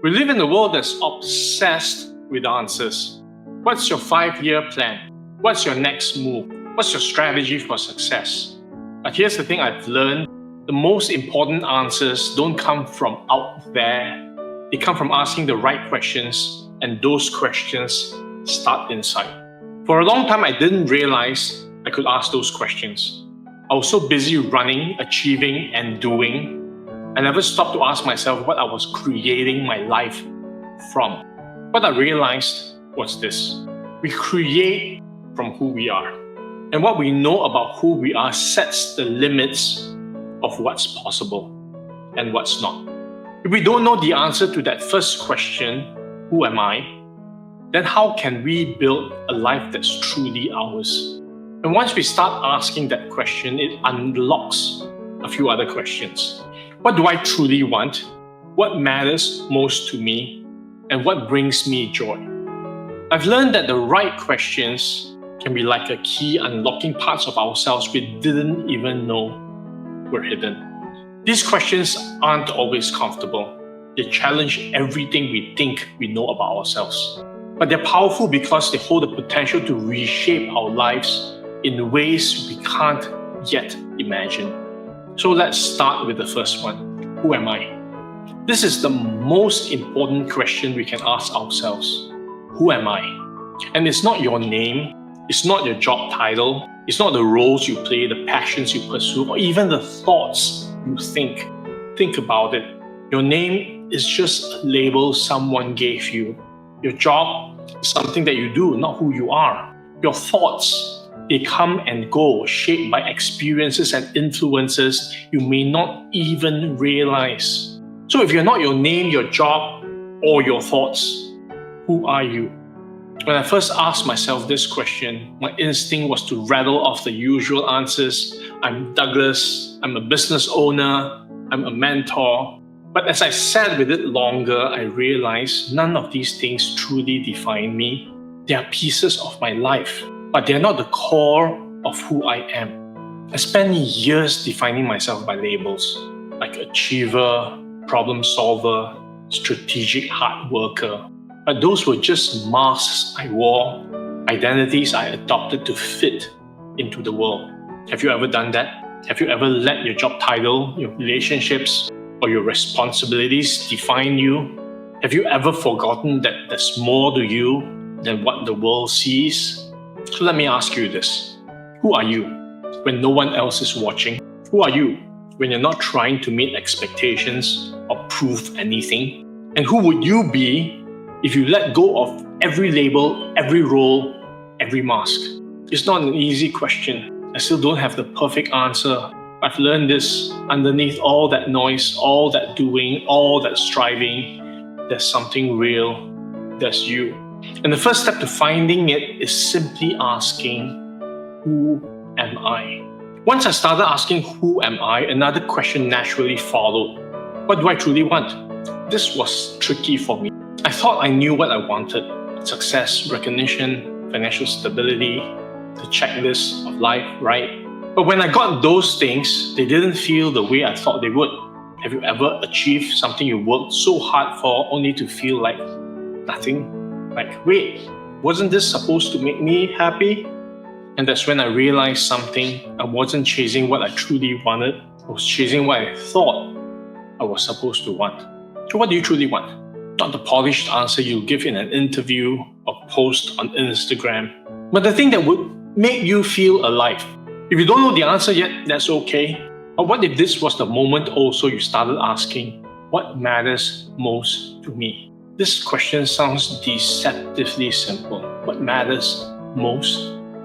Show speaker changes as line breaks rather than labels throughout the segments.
We live in a world that's obsessed with answers. What's your 5-year plan? What's your next move? What's your strategy for success? But here's the thing I've learned. The most important answers don't come from out there. They come from asking the right questions, and those questions start inside. For a long time, I didn't realize I could ask those questions. I was so busy running, achieving, and doing. I never stopped to ask myself what I was creating my life from. What I realized was this: we create from who we are. And what we know about who we are sets the limits of what's possible and what's not. If we don't know the answer to that first question, who am I? Then how can we build a life that's truly ours? And once we start asking that question, it unlocks a few other questions. What do I truly want? What matters most to me? And what brings me joy? I've learned that the right questions can be like a key unlocking parts of ourselves we didn't even know were hidden. These questions aren't always comfortable. They challenge everything we think we know about ourselves. But they're powerful because they hold the potential to reshape our lives in ways we can't yet imagine. So let's start with the first one. Who am I? This is the most important question we can ask ourselves. Who am I? And it's not your name, it's not your job title, it's not the roles you play, the passions you pursue, or even the thoughts you think. Think about it. Your name is just a label someone gave you. Your job is something that you do, not who you are. Your thoughts, they come and go, shaped by experiences and influences you may not even realize. So if you're not your name, your job, or your thoughts, who are you? When I first asked myself this question, my instinct was to rattle off the usual answers. I'm Douglas, I'm a business owner, I'm a mentor. But as I sat with it longer, I realized none of these things truly define me. They are pieces of my life, but they are not the core of who I am. I spent years defining myself by labels, like achiever, problem solver, strategic hard worker. But those were just masks I wore, identities I adopted to fit into the world. Have you ever done that? Have you ever let your job title, your relationships, or your responsibilities define you? Have you ever forgotten that there's more to you than what the world sees? So let me ask you this. Who are you when no one else is watching? Who are you when you're not trying to meet expectations or prove anything? And who would you be if you let go of every label, every role, every mask? It's not an easy question. I still don't have the perfect answer. I've learned this: underneath all that noise, all that doing, all that striving, there's something real. There's you. And the first step to finding it is simply asking, who am I? Once I started asking who am I, another question naturally followed. What do I truly want? This was tricky for me. I thought I knew what I wanted: success, recognition, financial stability, the checklist of life, right? But when I got those things, they didn't feel the way I thought they would. Have you ever achieved something you worked so hard for only to feel like nothing? Like, wait, wasn't this supposed to make me happy? And that's when I realized something. I wasn't chasing what I truly wanted. I was chasing what I thought I was supposed to want. So what do you truly want? Not the polished answer you'll give in an interview or post on Instagram, but the thing that would make you feel alive. If you don't know the answer yet, that's okay. But what if this was the moment also you started asking, what matters most to me? This question sounds deceptively simple. What matters most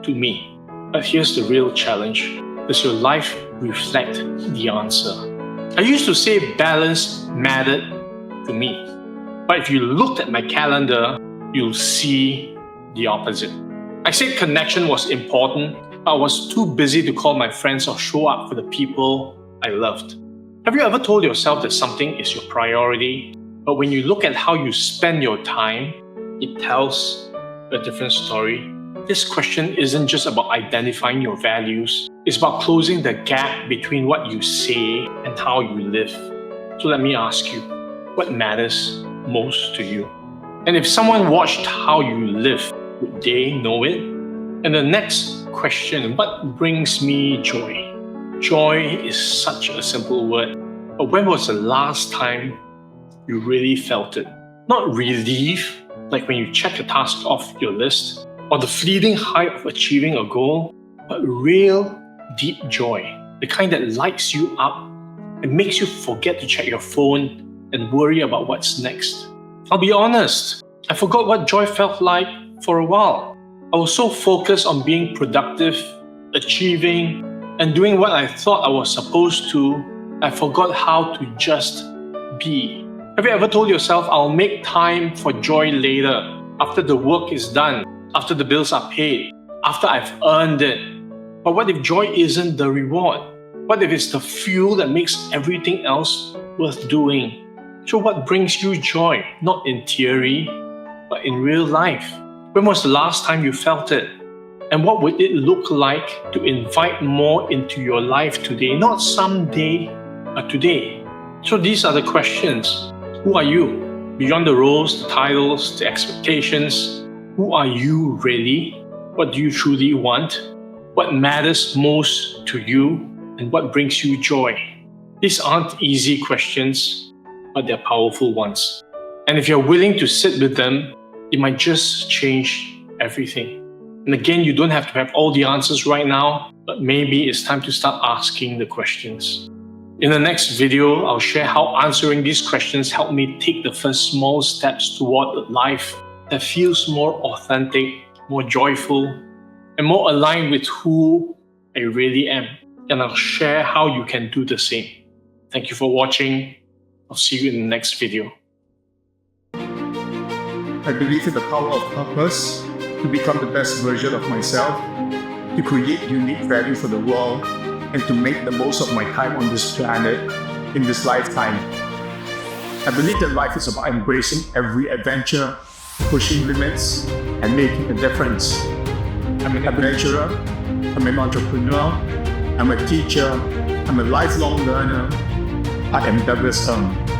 to me? But here's the real challenge. Does your life reflect the answer? I used to say balance mattered to me. But if you looked at my calendar, you'll see the opposite. I said connection was important, but I was too busy to call my friends or show up for the people I loved. Have you ever told yourself that something is your priority, but when you look at how you spend your time, it tells a different story? This question isn't just about identifying your values. It's about closing the gap between what you say and how you live. So let me ask you, what matters most to you? And if someone watched how you live, would they know it? And the next question, what brings me joy? Joy is such a simple word, but when was the last time you really felt it? Not relief, like when you check a task off your list, or the fleeting high of achieving a goal, but real, deep joy, the kind that lights you up and makes you forget to check your phone and worry about what's next. I'll be honest, I forgot what joy felt like for a while. I was so focused on being productive, achieving, and doing what I thought I was supposed to, I forgot how to just be. Have you ever told yourself, I'll make time for joy later, after the work is done, after the bills are paid, after I've earned it? But what if joy isn't the reward? What if it's the fuel that makes everything else worth doing? So what brings you joy? Not in theory, but in real life. When was the last time you felt it? And what would it look like to invite more into your life today? Not someday, but today. So these are the questions. Who are you? Beyond the roles, the titles, the expectations, who are you really? What do you truly want? What matters most to you? And what brings you joy? These aren't easy questions, but they're powerful ones. And if you're willing to sit with them, it might just change everything. And again, you don't have to have all the answers right now, but maybe it's time to start asking the questions. In the next video, I'll share how answering these questions helped me take the first small steps toward a life that feels more authentic, more joyful, and more aligned with who I really am. And I'll share how you can do the same. Thank you for watching. I'll see you in the next video.
I believe in the power of purpose to become the best version of myself, to create unique value for the world, and to make the most of my time on this planet in this lifetime. I believe that life is about embracing every adventure, pushing limits, and making a difference. I'm an adventurer, I'm an entrepreneur, I'm a teacher, I'm a lifelong learner. I am Douglas Ng.